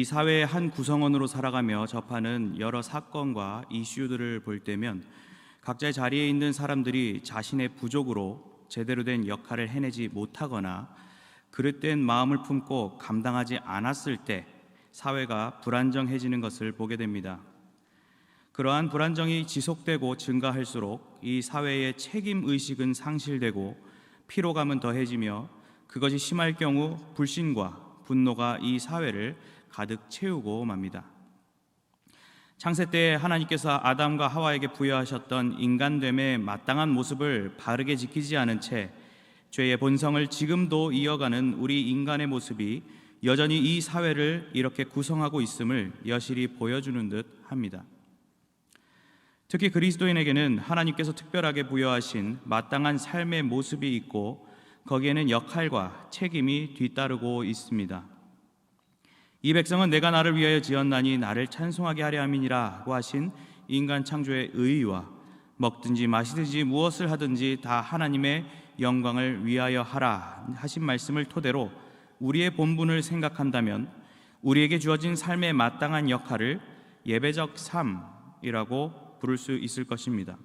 사회의 한 구성원으로 살아가며 접하는 여러 사건과 이슈들을 볼 때면 각자의 자리에 있는 사람들이 자신의 부족으로 제대로 된 역할을 해내지 못하거나 그릇된 마음을 품고 감당하지 않았을 때 사회가 불안정해지는 것을 보게 됩니다. 그러한 불안정이 지속되고 증가할수록 이 사회의 책임의식은 상실되고 피로감은 더해지며 그것이 심할 경우 불신과 분노가 이 사회를 가득 채우고 맙니다. 창세 때 하나님께서 아담과 하와에게 부여하셨던 인간됨의 마땅한 모습을 바르게 지키지 않은 채 죄의 본성을 지금도 이어가는 우리 인간의 모습이 여전히 이 사회를 이렇게 구성하고 있음을 여실히 보여주는 듯 합니다. 특히 그리스도인에게는 하나님께서 특별하게 부여하신 마땅한 삶의 모습이 있고 거기에는 역할과 책임이 뒤따르고 있습니다. 이 백성은 내가 나를 위하여 지었나니 나를 찬송하게 하려 함이니라고 하신 인간 창조의 의의와 먹든지 마시든지 무엇을 하든지 다 하나님의 영광을 위하여 하라 하신 말씀을 토대로 우리의 본분을 생각한다면 우리에게 주어진 삶의 마땅한 역할을 예배적 삶이라고 부를 수 있을 것입니다.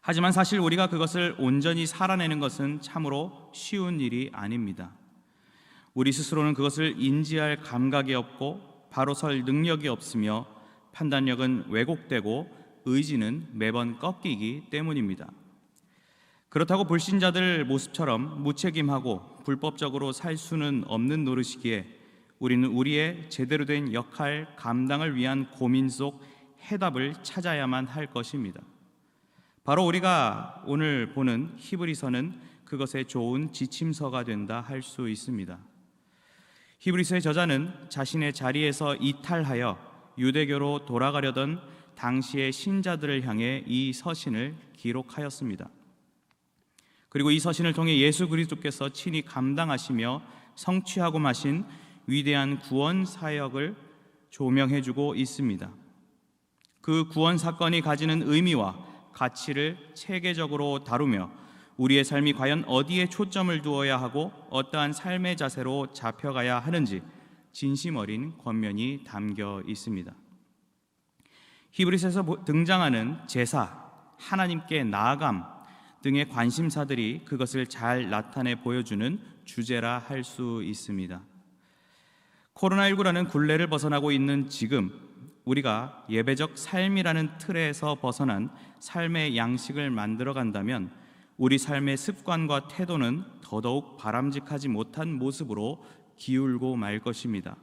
하지만 사실 우리가 그것을 온전히 살아내는 것은 참으로 쉬운 일이 아닙니다. 우리 스스로는 그것을 인지할 감각이 없고 바로 설 능력이 없으며 판단력은 왜곡되고 의지는 매번 꺾이기 때문입니다. 그렇다고 불신자들 모습처럼 무책임하고 불법적으로 살 수는 없는 노릇이기에 우리는 우리의 제대로 된 역할 감당을 위한 고민 속 해답을 찾아야만 할 것입니다. 바로 우리가 오늘 보는 히브리서는 그것의 좋은 지침서가 된다 할 수 있습니다. 히브리서의 저자는 자신의 자리에서 이탈하여 유대교로 돌아가려던 당시의 신자들을 향해 이 서신을 기록하였습니다. 그리고 이 서신을 통해 예수 그리스도께서 친히 감당하시며 성취하고 마신 위대한 구원 사역을 조명해주고 있습니다. 그 구원 사건이 가지는 의미와 가치를 체계적으로 다루며 우리의 삶이 과연 어디에 초점을 두어야 하고 어떠한 삶의 자세로 잡혀가야 하는지 진심 어린 권면이 담겨 있습니다. 히브리서에서 등장하는 제사, 하나님께 나아감 등의 관심사들이 그것을 잘 나타내 보여주는 주제라 할 수 있습니다. 코로나19라는 굴레를 벗어나고 있는 지금 우리가 예배적 삶이라는 틀에서 벗어난 삶의 양식을 만들어 간다면 우리 삶의 습관과 태도는 더더욱 바람직하지 못한 모습으로 기울고 말 것입니다.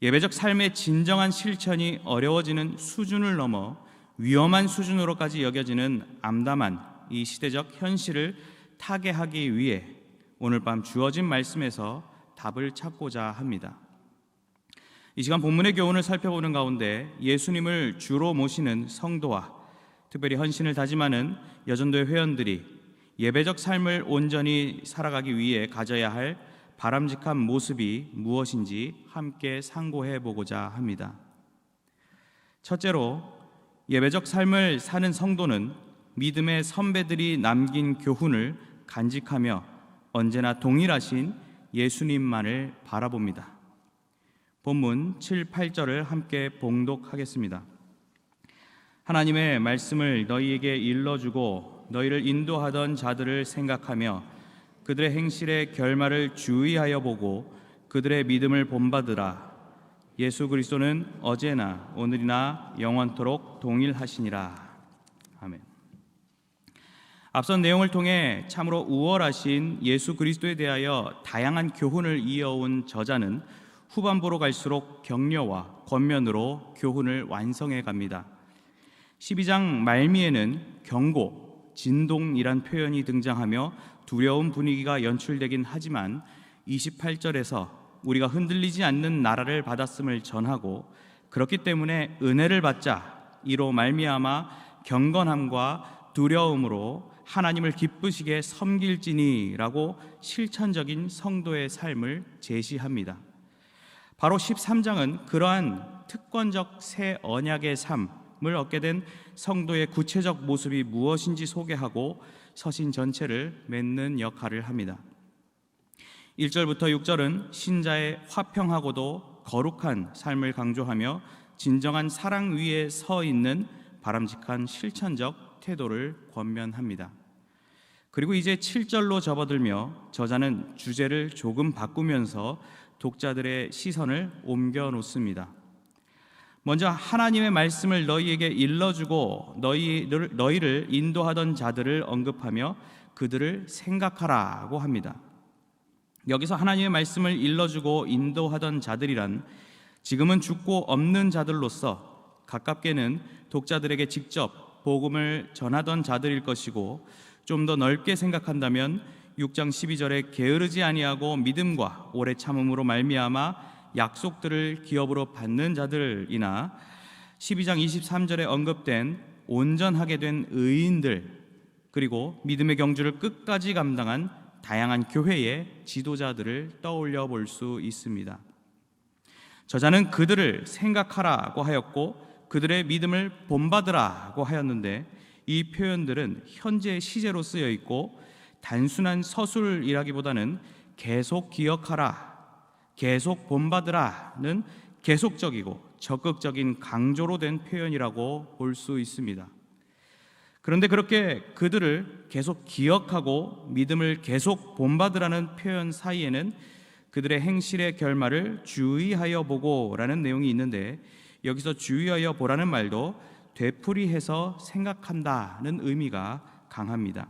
예배적 삶의 진정한 실천이 어려워지는 수준을 넘어 위험한 수준으로까지 여겨지는 암담한 이 시대적 현실을 타개하기 위해 오늘 밤 주어진 말씀에서 답을 찾고자 합니다. 이 시간 본문의 교훈을 살펴보는 가운데 예수님을 주로 모시는 성도와 특별히 헌신을 다짐하는 여전도의 회원들이 예배적 삶을 온전히 살아가기 위해 가져야 할 바람직한 모습이 무엇인지 함께 상고해 보고자 합니다. 첫째로 예배적 삶을 사는 성도는 믿음의 선배들이 남긴 교훈을 간직하며 언제나 동일하신 예수님만을 바라봅니다. 본문 7, 8절을 함께 봉독하겠습니다. 하나님의 말씀을 너희에게 일러주고 너희를 인도하던 자들을 생각하며 그들의 행실의 결말을 주의하여 보고 그들의 믿음을 본받으라. 예수 그리스도는 어제나 오늘이나 영원토록 동일하시니라. 아멘. 앞선 내용을 통해 참으로 우월하신 예수 그리스도에 대하여 다양한 교훈을 이어온 저자는 후반부로 갈수록 격려와 권면으로 교훈을 완성해 갑니다. 12장 말미에는 경고, 진동이란 표현이 등장하며 두려운 분위기가 연출되긴 하지만 28절에서 우리가 흔들리지 않는 나라를 받았음을 전하고 그렇기 때문에 은혜를 받자 이로 말미암아 경건함과 두려움으로 하나님을 기쁘시게 섬길지니라고 실천적인 성도의 삶을 제시합니다. 바로 13장은 그러한 특권적 새 언약의 삶을 얻게 된 성도의 구체적 모습이 무엇인지 소개하고 서신 전체를 맺는 역할을 합니다. 1절부터 6절은 신자의 화평하고도 거룩한 삶을 강조하며 진정한 사랑 위에 서 있는 바람직한 실천적 태도를 권면합니다. 그리고 이제 7절로 접어들며 저자는 주제를 조금 바꾸면서 독자들의 시선을 옮겨 놓습니다. 먼저 하나님의 말씀을 너희에게 일러주고 너희를 인도하던 자들을 언급하며 그들을 생각하라고 합니다. 여기서 하나님의 말씀을 일러주고 인도하던 자들이란 지금은 죽고 없는 자들로서 가깝게는 독자들에게 직접 복음을 전하던 자들일 것이고, 좀 더 넓게 생각한다면 6장 12절에 게으르지 아니하고 믿음과 오래 참음으로 말미암아 약속들을 기업으로 받는 자들이나 12장 23절에 언급된 온전하게 된 의인들, 그리고 믿음의 경주를 끝까지 감당한 다양한 교회의 지도자들을 떠올려 볼 수 있습니다. 저자는 그들을 생각하라고 하였고 그들의 믿음을 본받으라고 하였는데, 이 표현들은 현재 시제로 쓰여 있고 단순한 서술이라기보다는 계속 기억하라, 계속 본받으라는 계속적이고 적극적인 강조로 된 표현이라고 볼 수 있습니다. 그런데 그렇게 그들을 계속 기억하고 믿음을 계속 본받으라는 표현 사이에는 그들의 행실의 결말을 주의하여 보고라는 내용이 있는데, 여기서 주의하여 보라는 말도 되풀이해서 생각한다는 의미가 강합니다.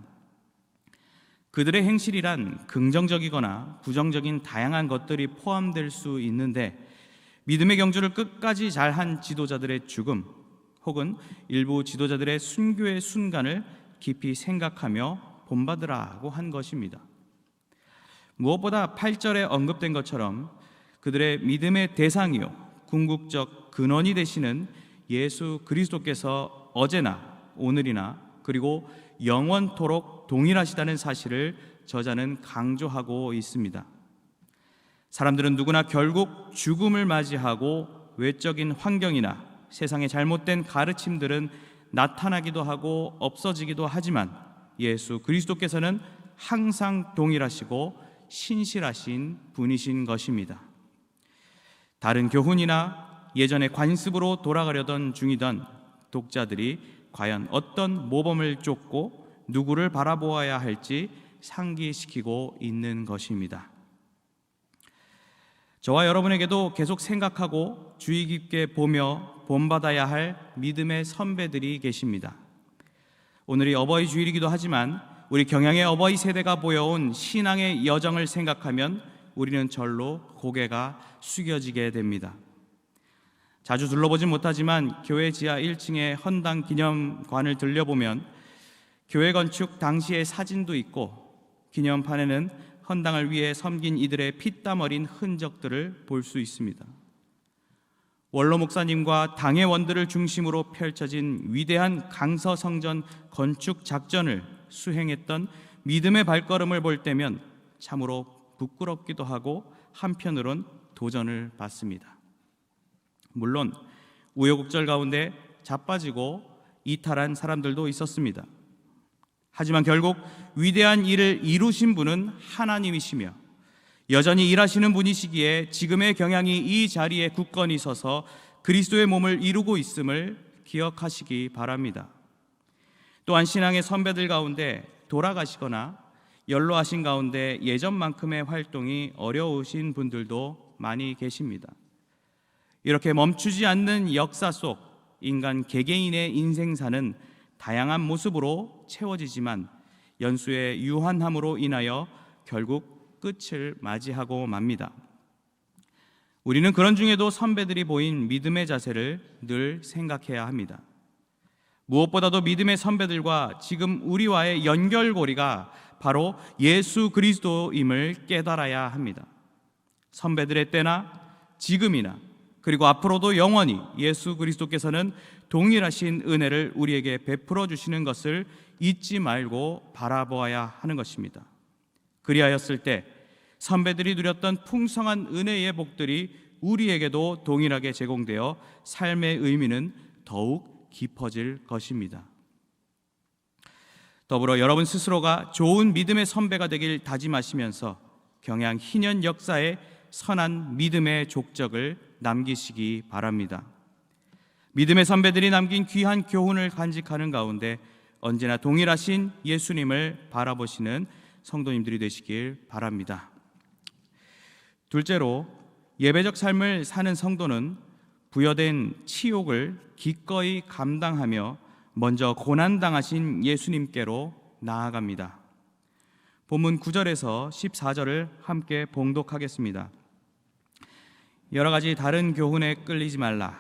그들의 행실이란 긍정적이거나 부정적인 다양한 것들이 포함될 수 있는데, 믿음의 경주를 끝까지 잘한 지도자들의 죽음 혹은 일부 지도자들의 순교의 순간을 깊이 생각하며 본받으라고 한 것입니다. 무엇보다 8절에 언급된 것처럼 그들의 믿음의 대상이요 궁극적 근원이 되시는 예수 그리스도께서 어제나 오늘이나 그리고 영원토록 동일하시다는 사실을 저자는 강조하고 있습니다. 사람들은 누구나 결국 죽음을 맞이하고 외적인 환경이나 세상의 잘못된 가르침들은 나타나기도 하고 없어지기도 하지만 예수 그리스도께서는 항상 동일하시고 신실하신 분이신 것입니다. 다른 교훈이나 예전의 관습으로 돌아가려던 중이던 독자들이 과연 어떤 모범을 쫓고 누구를 바라보아야 할지 상기시키고 있는 것입니다. 저와 여러분에게도 계속 생각하고 주의 깊게 보며 본받아야 할 믿음의 선배들이 계십니다. 오늘이 어버이 주일이기도 하지만 우리 경양의 어버이 세대가 보여온 신앙의 여정을 생각하면 우리는 절로 고개가 숙여지게 됩니다. 자주 둘러보진 못하지만 교회 지하 1층의 헌당 기념관을 들려보면 교회 건축 당시의 사진도 있고 기념판에는 헌당을 위해 섬긴 이들의 피땀 어린 흔적들을 볼 수 있습니다. 원로 목사님과 당의 원들을 중심으로 펼쳐진 위대한 강서성전 건축 작전을 수행했던 믿음의 발걸음을 볼 때면 참으로 부끄럽기도 하고 한편으론 도전을 받습니다. 물론 우여곡절 가운데 자빠지고 이탈한 사람들도 있었습니다. 하지만 결국 위대한 일을 이루신 분은 하나님이시며 여전히 일하시는 분이시기에 지금의 경향이 이 자리에 굳건히 서서 그리스도의 몸을 이루고 있음을 기억하시기 바랍니다. 또한 신앙의 선배들 가운데 돌아가시거나 연로하신 가운데 예전만큼의 활동이 어려우신 분들도 많이 계십니다. 이렇게 멈추지 않는 역사 속 인간 개개인의 인생사는 다양한 모습으로 채워지지만 연수의 유한함으로 인하여 결국 끝을 맞이하고 맙니다. 우리는 그런 중에도 선배들이 보인 믿음의 자세를 늘 생각해야 합니다. 무엇보다도 믿음의 선배들과 지금 우리와의 연결고리가 바로 예수 그리스도임을 깨달아야 합니다. 선배들의 때나 지금이나 그리고 앞으로도 영원히 예수 그리스도께서는 동일하신 은혜를 우리에게 베풀어 주시는 것을 잊지 말고 바라보아야 하는 것입니다. 그리하였을 때 선배들이 누렸던 풍성한 은혜의 복들이 우리에게도 동일하게 제공되어 삶의 의미는 더욱 깊어질 것입니다. 더불어 여러분 스스로가 좋은 믿음의 선배가 되길 다짐하시면서 경양 희년 역사의 선한 믿음의 족적을 남기시기 바랍니다. 믿음의 선배들이 남긴 귀한 교훈을 간직하는 가운데 언제나 동일하신 예수님을 바라보시는 성도님들이 되시길 바랍니다. 둘째로, 예배적 삶을 사는 성도는 부여된 치욕을 기꺼이 감당하며 먼저 고난당하신 예수님께로 나아갑니다. 본문 9절에서 14절을 함께 봉독하겠습니다. 여러 가지 다른 교훈에 끌리지 말라.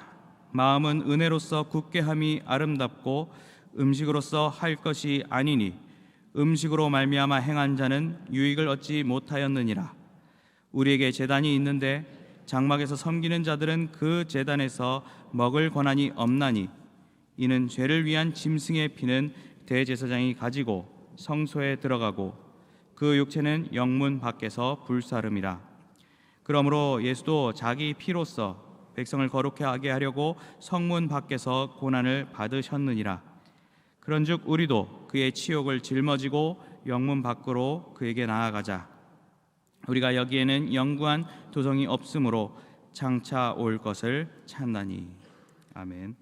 마음은 은혜로서 굳게 함이 아름답고 음식으로서 할 것이 아니니 음식으로 말미암아 행한 자는 유익을 얻지 못하였느니라. 우리에게 제단이 있는데 장막에서 섬기는 자들은 그 제단에서 먹을 권한이 없나니 이는 죄를 위한 짐승의 피는 대제사장이 가지고 성소에 들어가고 그 육체는 영문 밖에서 불사름이라. 그러므로 예수도 자기 피로써 백성을 거룩하게 하려고 성문 밖에서 고난을 받으셨느니라. 그런즉 우리도 그의 치욕을 짊어지고 영문 밖으로 그에게 나아가자. 우리가 여기에는 영구한 도성이 없으므로 장차 올 것을 찾나니. 아멘.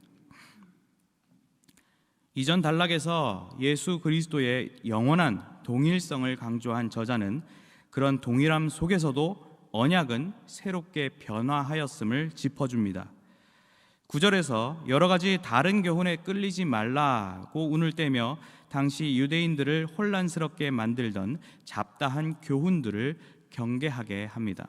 이전 단락에서 예수 그리스도의 영원한 동일성을 강조한 저자는 그런 동일함 속에서도 언약은 새롭게 변화하였음을 짚어줍니다. 9절에서 여러 가지 다른 교훈에 끌리지 말라고 운을 떼며 당시 유대인들을 혼란스럽게 만들던 잡다한 교훈들을 경계하게 합니다.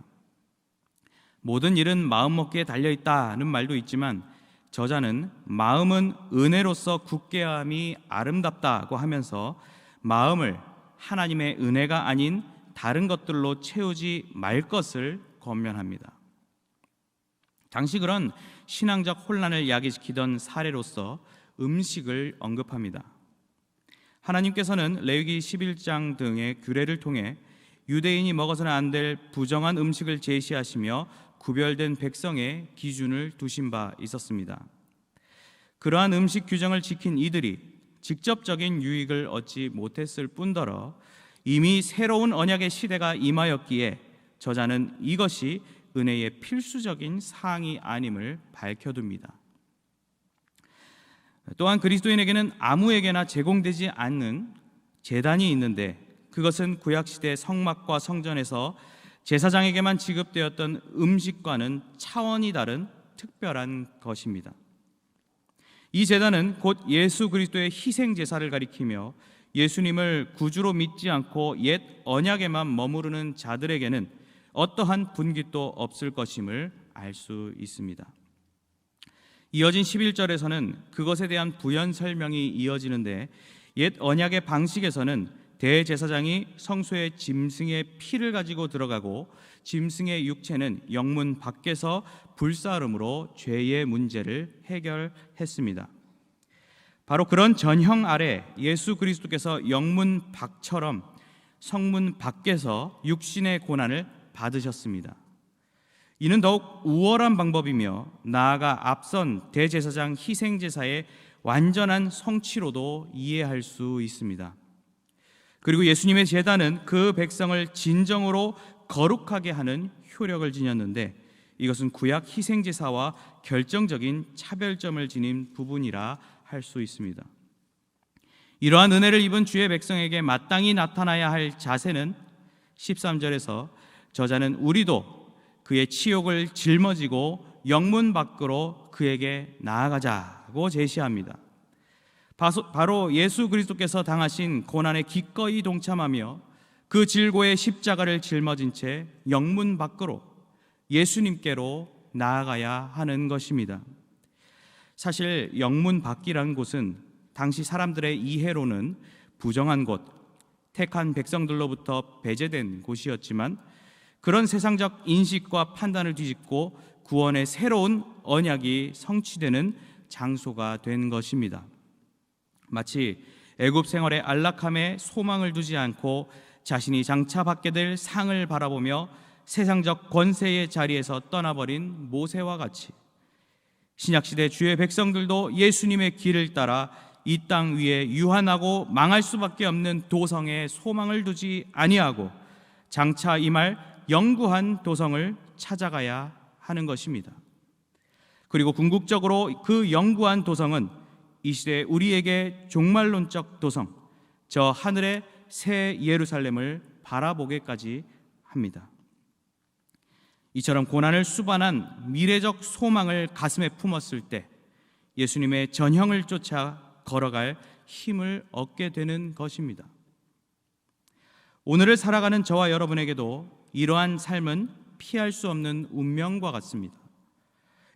모든 일은 마음먹기에 달려있다는 말도 있지만 저자는 마음은 은혜로서 굳게함이 아름답다고 하면서 마음을 하나님의 은혜가 아닌 다른 것들로 채우지 말 것을 권면합니다. 당시 그런 신앙적 혼란을 야기시키던 사례로서 음식을 언급합니다. 하나님께서는 레위기 11장 등의 규례를 통해 유대인이 먹어서는 안 될 부정한 음식을 제시하시며 구별된 백성의 기준을 두신 바 있었습니다. 그러한 음식 규정을 지킨 이들이 직접적인 유익을 얻지 못했을 뿐더러 이미 새로운 언약의 시대가 임하였기에 저자는 이것이 은혜의 필수적인 사항이 아님을 밝혀둡니다. 또한 그리스도인에게는 아무에게나 제공되지 않는 제단이 있는데 그것은 구약시대 성막과 성전에서 제사장에게만 지급되었던 음식과는 차원이 다른 특별한 것입니다. 이 제단은 곧 예수 그리스도의 희생 제사를 가리키며 예수님을 구주로 믿지 않고 옛 언약에만 머무르는 자들에게는 어떠한 분깃도 없을 것임을 알 수 있습니다. 이어진 11절에서는 그것에 대한 부연 설명이 이어지는데 옛 언약의 방식에서는 대제사장이 성소에 짐승의 피를 가지고 들어가고 짐승의 육체는 영문 밖에서 불사름으로 죄의 문제를 해결했습니다. 바로 그런 전형 아래 예수 그리스도께서 영문 밖처럼 성문 밖에서 육신의 고난을 받으셨습니다. 이는 더욱 우월한 방법이며 나아가 앞선 대제사장 희생제사의 완전한 성취로도 이해할 수 있습니다. 그리고 예수님의 제단은 그 백성을 진정으로 거룩하게 하는 효력을 지녔는데 이것은 구약 희생제사와 결정적인 차별점을 지닌 부분이라 할 수 있습니다. 이러한 은혜를 입은 주의 백성에게 마땅히 나타나야 할 자세는 13절에서 저자는 우리도 그의 치욕을 짊어지고 영문 밖으로 그에게 나아가자고 제시합니다. 바로 예수 그리스도께서 당하신 고난에 기꺼이 동참하며 그 질고의 십자가를 짊어진 채 영문 밖으로 예수님께로 나아가야 하는 것입니다. 사실 영문 밖이라는 곳은 당시 사람들의 이해로는 부정한 곳, 택한 백성들로부터 배제된 곳이었지만 그런 세상적 인식과 판단을 뒤집고 구원의 새로운 언약이 성취되는 장소가 된 것입니다. 마치 애굽 생활의 안락함에 소망을 두지 않고 자신이 장차 받게 될 상을 바라보며 세상적 권세의 자리에서 떠나버린 모세와 같이 신약시대 주의 백성들도 예수님의 길을 따라 이 땅 위에 유한하고 망할 수밖에 없는 도성에 소망을 두지 아니하고 장차 임할 영구한 도성을 찾아가야 하는 것입니다. 그리고 궁극적으로 그 영구한 도성은 이 시대 우리에게 종말론적 도성, 저 하늘의 새 예루살렘을 바라보게까지 합니다. 이처럼 고난을 수반한 미래적 소망을 가슴에 품었을 때 예수님의 전형을 쫓아 걸어갈 힘을 얻게 되는 것입니다. 오늘을 살아가는 저와 여러분에게도 이러한 삶은 피할 수 없는 운명과 같습니다.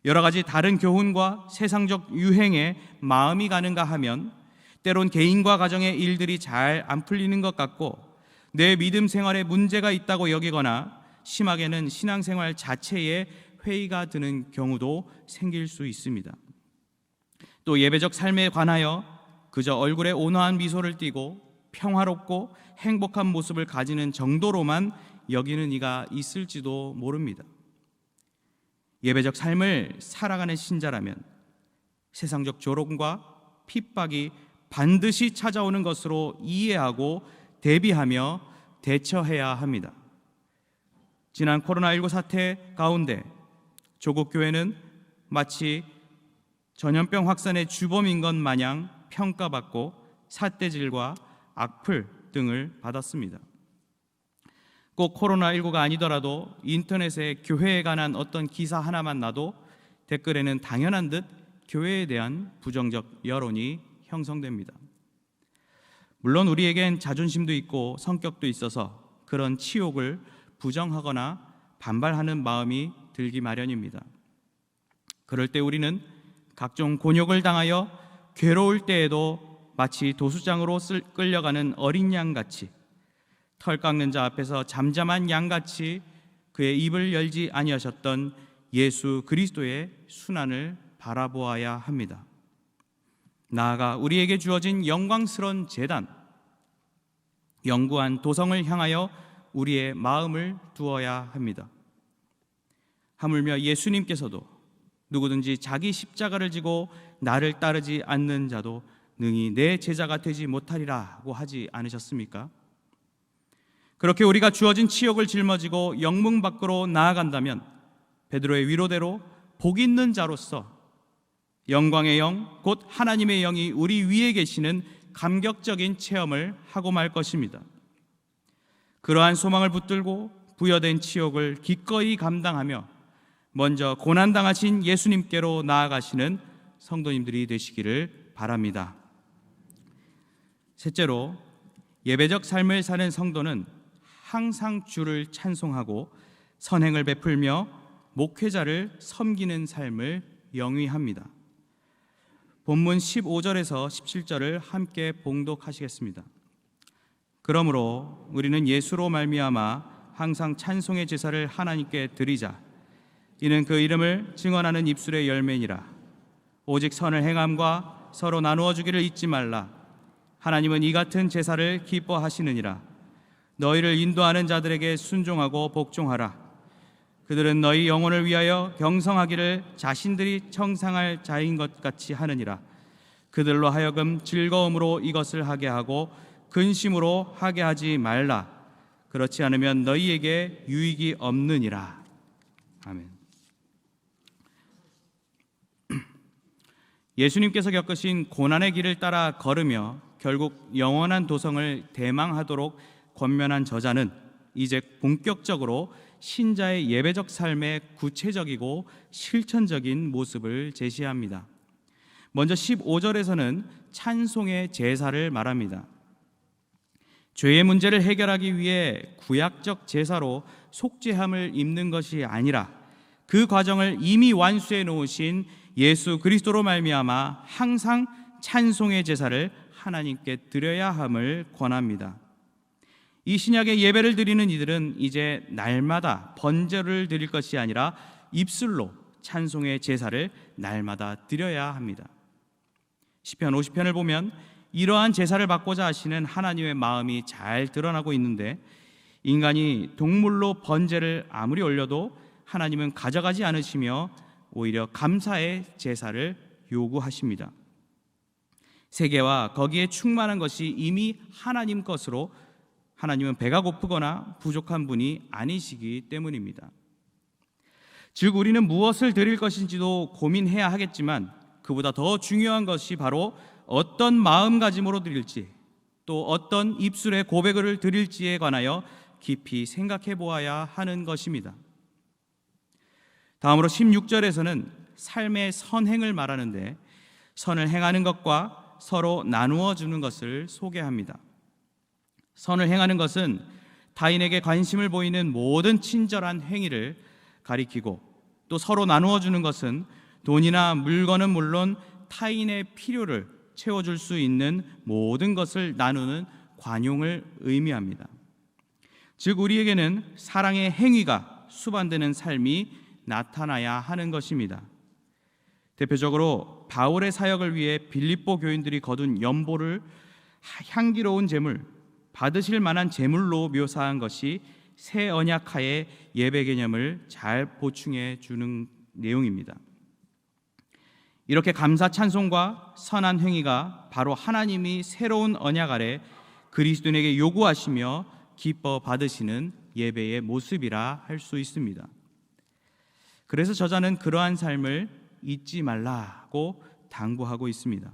여러 가지 다른 교훈과 세상적 유행에 마음이 가는가 하면 때론 개인과 가정의 일들이 잘 안 풀리는 것 같고 내 믿음 생활에 문제가 있다고 여기거나 심하게는 신앙생활 자체에 회의가 드는 경우도 생길 수 있습니다. 또 예배적 삶에 관하여 그저 얼굴에 온화한 미소를 띠고 평화롭고 행복한 모습을 가지는 정도로만 여기는 이가 있을지도 모릅니다. 예배적 삶을 살아가는 신자라면 세상적 조롱과 핍박이 반드시 찾아오는 것으로 이해하고 대비하며 대처해야 합니다. 지난 코로나19 사태 가운데 조국 교회는 마치 전염병 확산의 주범인 것 마냥 평가받고 삿대질과 악플 등을 받았습니다. 꼭 코로나19가 아니더라도 인터넷에 교회에 관한 어떤 기사 하나만 나도 댓글에는 당연한 듯 교회에 대한 부정적 여론이 형성됩니다. 물론 우리에겐 자존심도 있고 성격도 있어서 그런 치욕을 부정하거나 반발하는 마음이 들기 마련입니다. 그럴 때 우리는 각종 곤욕을 당하여 괴로울 때에도 마치 도수장으로 끌려가는 어린 양같이 털 깎는 자 앞에서 잠잠한 양같이 그의 입을 열지 아니하셨던 예수 그리스도의 순환을 바라보아야 합니다. 나아가 우리에게 주어진 영광스러운 제단, 영구한 도성을 향하여 우리의 마음을 두어야 합니다. 하물며 예수님께서도 누구든지 자기 십자가를 지고 나를 따르지 않는 자도 능히 내 제자가 되지 못하리라고 하지 않으셨습니까? 그렇게 우리가 주어진 치욕을 짊어지고 영문 밖으로 나아간다면 베드로의 위로대로 복 있는 자로서 영광의 영, 곧 하나님의 영이 우리 위에 계시는 감격적인 체험을 하고 말 것입니다. 그러한 소망을 붙들고 부여된 치욕을 기꺼이 감당하며 먼저 고난당하신 예수님께로 나아가시는 성도님들이 되시기를 바랍니다. 셋째로, 예배적 삶을 사는 성도는 항상 주를 찬송하고 선행을 베풀며 목회자를 섬기는 삶을 영위합니다. 본문 15절에서 17절을 함께 봉독하시겠습니다. 그러므로 우리는 예수로 말미암아 항상 찬송의 제사를 하나님께 드리자. 이는 그 이름을 증언하는 입술의 열매니라. 오직 선을 행함과 서로 나누어 주기를 잊지 말라. 하나님은 이 같은 제사를 기뻐하시느니라. 너희를 인도하는 자들에게 순종하고 복종하라. 그들은 너희 영혼을 위하여 경성하기를 자신들이 청상할 자인 것 같이 하느니라. 그들로 하여금 즐거움으로 이것을 하게 하고 근심으로 하게 하지 말라. 그렇지 않으면 너희에게 유익이 없느니라. 아멘. 예수님께서 겪으신 고난의 길을 따라 걸으며 결국 영원한 도성을 대망하도록 권면한 저자는 이제 본격적으로 신자의 예배적 삶의 구체적이고 실천적인 모습을 제시합니다. 먼저 15절에서는 찬송의 제사를 말합니다. 죄의 문제를 해결하기 위해 구약적 제사로 속죄함을 입는 것이 아니라 그 과정을 이미 완수해 놓으신 예수 그리스도로 말미암아 항상 찬송의 제사를 하나님께 드려야 함을 권합니다. 이 신약의 예배를 드리는 이들은 이제 날마다 번제를 드릴 것이 아니라 입술로 찬송의 제사를 날마다 드려야 합니다. 시편 50편을 보면 이러한 제사를 받고자 하시는 하나님의 마음이 잘 드러나고 있는데 인간이 동물로 번제를 아무리 올려도 하나님은 가져가지 않으시며 오히려 감사의 제사를 요구하십니다. 세계와 거기에 충만한 것이 이미 하나님 것으로 하나님은 배가 고프거나 부족한 분이 아니시기 때문입니다. 즉 우리는 무엇을 드릴 것인지도 고민해야 하겠지만 그보다 더 중요한 것이 바로 어떤 마음가짐으로 드릴지, 또 어떤 입술의 고백을 드릴지에 관하여 깊이 생각해 보아야 하는 것입니다. 다음으로 16절에서는 삶의 선행을 말하는데 선을 행하는 것과 서로 나누어 주는 것을 소개합니다. 선을 행하는 것은 타인에게 관심을 보이는 모든 친절한 행위를 가리키고, 또 서로 나누어 주는 것은 돈이나 물건은 물론 타인의 필요를 채워줄 수 있는 모든 것을 나누는 관용을 의미합니다. 즉 우리에게는 사랑의 행위가 수반되는 삶이 나타나야 하는 것입니다. 대표적으로 바울의 사역을 위해 빌립보 교인들이 거둔 연보를 향기로운 제물, 받으실 만한 제물로 묘사한 것이 새 언약하의 예배 개념을 잘 보충해 주는 내용입니다. 이렇게 감사 찬송과 선한 행위가 바로 하나님이 새로운 언약 아래 그리스도인에게 요구하시며 기뻐 받으시는 예배의 모습이라 할 수 있습니다. 그래서 저자는 그러한 삶을 잊지 말라고 당부하고 있습니다.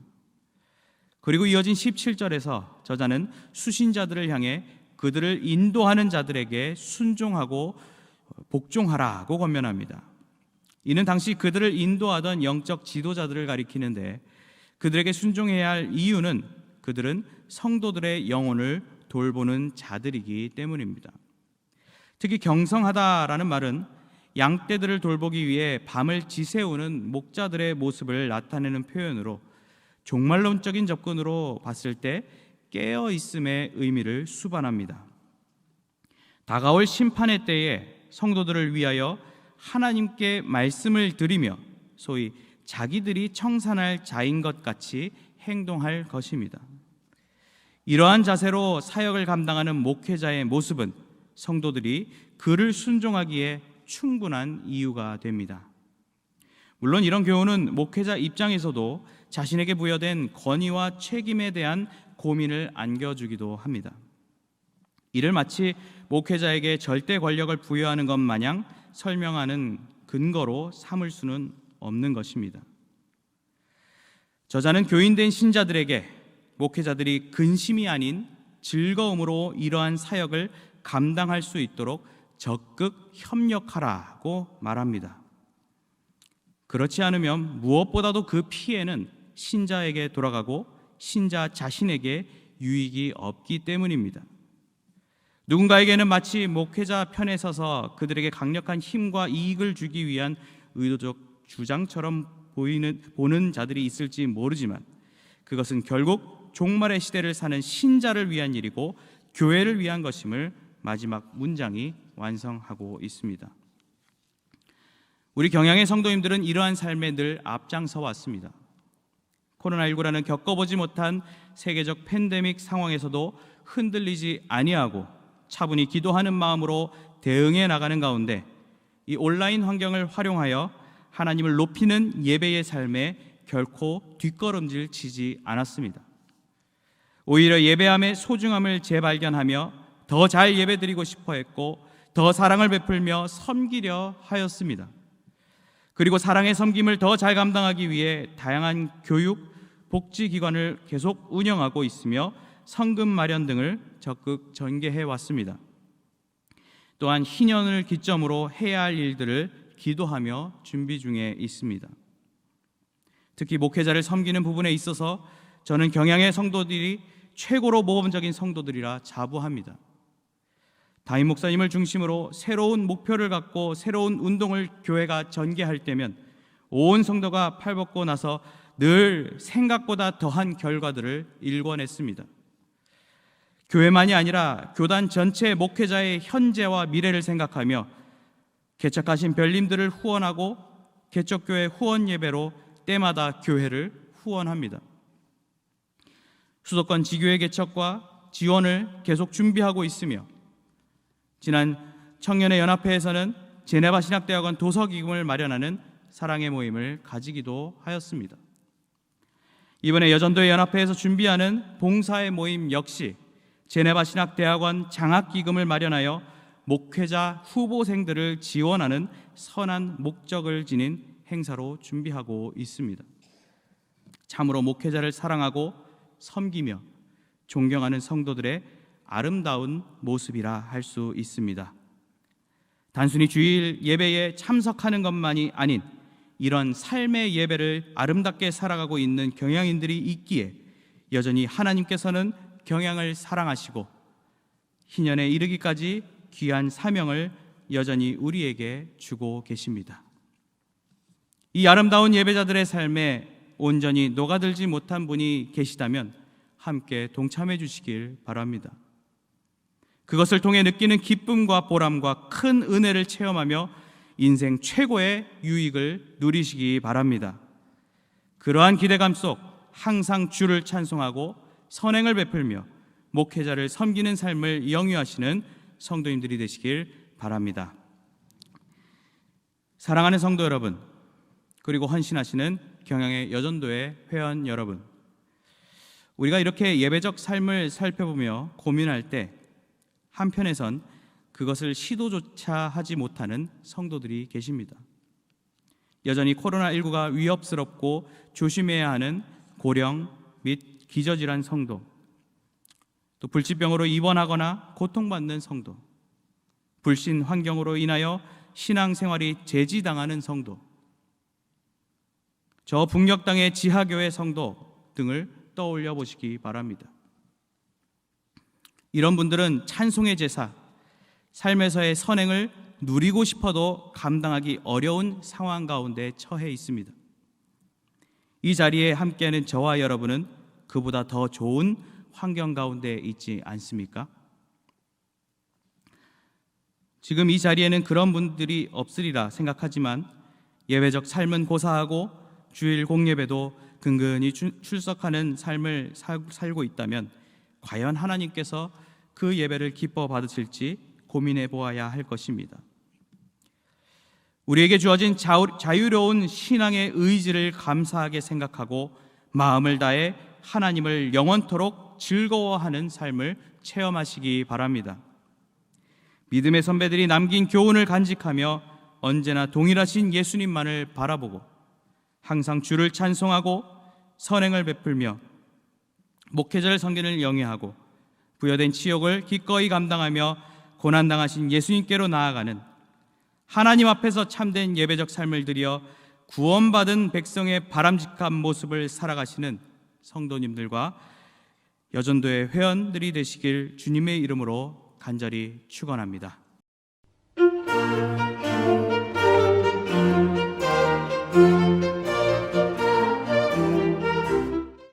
그리고 이어진 17절에서 저자는 수신자들을 향해 그들을 인도하는 자들에게 순종하고 복종하라고 권면합니다. 이는 당시 그들을 인도하던 영적 지도자들을 가리키는데, 그들에게 순종해야 할 이유는 그들은 성도들의 영혼을 돌보는 자들이기 때문입니다. 특히 경성하다라는 말은 양떼들을 돌보기 위해 밤을 지새우는 목자들의 모습을 나타내는 표현으로 종말론적인 접근으로 봤을 때 깨어있음의 의미를 수반합니다. 다가올 심판의 때에 성도들을 위하여 하나님께 말씀을 드리며 소위 자기들이 청산할 자인 것 같이 행동할 것입니다. 이러한 자세로 사역을 감당하는 목회자의 모습은 성도들이 그를 순종하기에 충분한 이유가 됩니다. 물론 이런 교훈은 목회자 입장에서도 자신에게 부여된 권위와 책임에 대한 고민을 안겨주기도 합니다. 이를 마치 목회자에게 절대 권력을 부여하는 것 마냥 설명하는 근거로 삼을 수는 없는 것입니다. 저자는 교인된 신자들에게 목회자들이 근심이 아닌 즐거움으로 이러한 사역을 감당할 수 있도록 적극 협력하라고 말합니다. 그렇지 않으면 무엇보다도 그 피해는 신자에게 돌아가고 신자 자신에게 유익이 없기 때문입니다. 누군가에게는 마치 목회자 편에 서서 그들에게 강력한 힘과 이익을 주기 위한 의도적 주장처럼 보는 자들이 있을지 모르지만 그것은 결국 종말의 시대를 사는 신자를 위한 일이고 교회를 위한 것임을 마지막 문장이 완성하고 있습니다. 우리 경양의 성도님들은 이러한 삶에 늘 앞장서 왔습니다. 코로나19라는 겪어보지 못한 세계적 팬데믹 상황에서도 흔들리지 아니하고 차분히 기도하는 마음으로 대응해 나가는 가운데 이 온라인 환경을 활용하여 하나님을 높이는 예배의 삶에 결코 뒷걸음질 치지 않았습니다. 오히려 예배함의 소중함을 재발견하며 더 잘 예배드리고 싶어 했고 더 사랑을 베풀며 섬기려 하였습니다. 그리고 사랑의 섬김을 더 잘 감당하기 위해 다양한 교육, 복지기관을 계속 운영하고 있으며 성금 마련 등을 적극 전개해 왔습니다. 또한 희년을 기점으로 해야 할 일들을 기도하며 준비 중에 있습니다. 특히 목회자를 섬기는 부분에 있어서 저는 경양의 성도들이 최고로 모범적인 성도들이라 자부합니다. 담임 목사님을 중심으로 새로운 목표를 갖고 새로운 운동을 교회가 전개할 때면 온 성도가 팔벗고 나서 늘 생각보다 더한 결과들을 일궈냈습니다. 교회만이 아니라 교단 전체 목회자의 현재와 미래를 생각하며 개척하신 별님들을 후원하고 개척교회 후원 예배로 때마다 교회를 후원합니다. 수도권 지교회 개척과 지원을 계속 준비하고 있으며 지난 청년의 연합회에서는 제네바 신학대학원 도서기금을 마련하는 사랑의 모임을 가지기도 하였습니다. 이번에 여전도의 연합회에서 준비하는 봉사의 모임 역시 제네바 신학대학원 장학기금을 마련하여 목회자 후보생들을 지원하는 선한 목적을 지닌 행사로 준비하고 있습니다. 참으로 목회자를 사랑하고 섬기며 존경하는 성도들의 아름다운 모습이라 할 수 있습니다. 단순히 주일 예배에 참석하는 것만이 아닌 이런 삶의 예배를 아름답게 살아가고 있는 경향인들이 있기에 여전히 하나님께서는 경향을 사랑하시고 희년에 이르기까지 귀한 사명을 여전히 우리에게 주고 계십니다. 이 아름다운 예배자들의 삶에 온전히 녹아들지 못한 분이 계시다면 함께 동참해 주시길 바랍니다. 그것을 통해 느끼는 기쁨과 보람과 큰 은혜를 체험하며 인생 최고의 유익을 누리시기 바랍니다. 그러한 기대감 속 항상 주를 찬송하고 선행을 베풀며 목회자를 섬기는 삶을 영위하시는 성도님들이 되시길 바랍니다. 사랑하는 성도 여러분, 그리고 헌신하시는 경향의 여전도의 회원 여러분, 우리가 이렇게 예배적 삶을 살펴보며 고민할 때 한편에선 그것을 시도조차 하지 못하는 성도들이 계십니다. 여전히 코로나19가 위협스럽고 조심해야 하는 고령 및 기저질환 성도, 또 불치병으로 입원하거나 고통받는 성도, 불신 환경으로 인하여 신앙생활이 제지당하는 성도, 저 북녘 땅의 지하교회 성도 등을 떠올려 보시기 바랍니다. 이런 분들은 찬송의 제사, 삶에서의 선행을 누리고 싶어도 감당하기 어려운 상황 가운데 처해 있습니다. 이 자리에 함께하는 저와 여러분은 그보다 더 좋은 환경 가운데 있지 않습니까? 지금 이 자리에는 그런 분들이 없으리라 생각하지만 예배적 삶은 고사하고 주일 공예배도 근근히 출석하는 삶을 살고 있다면 과연 하나님께서 그 예배를 기뻐 받으실지 고민해 보아야 할 것입니다. 우리에게 주어진 자유로운 신앙의 의지를 감사하게 생각하고 마음을 다해 하나님을 영원토록 즐거워하는 삶을 체험하시기 바랍니다. 믿음의 선배들이 남긴 교훈을 간직하며 언제나 동일하신 예수님만을 바라보고 항상 주를 찬송하고 선행을 베풀며 목회자를 섬기는 영위하고 부여된 치욕을 기꺼이 감당하며 고난당하신 예수님께로 나아가는 하나님 앞에서 참된 예배적 삶을 드려 구원받은 백성의 바람직한 모습을 살아가시는 성도님들과 여전도의 회원들이 되시길 주님의 이름으로 간절히 축원합니다.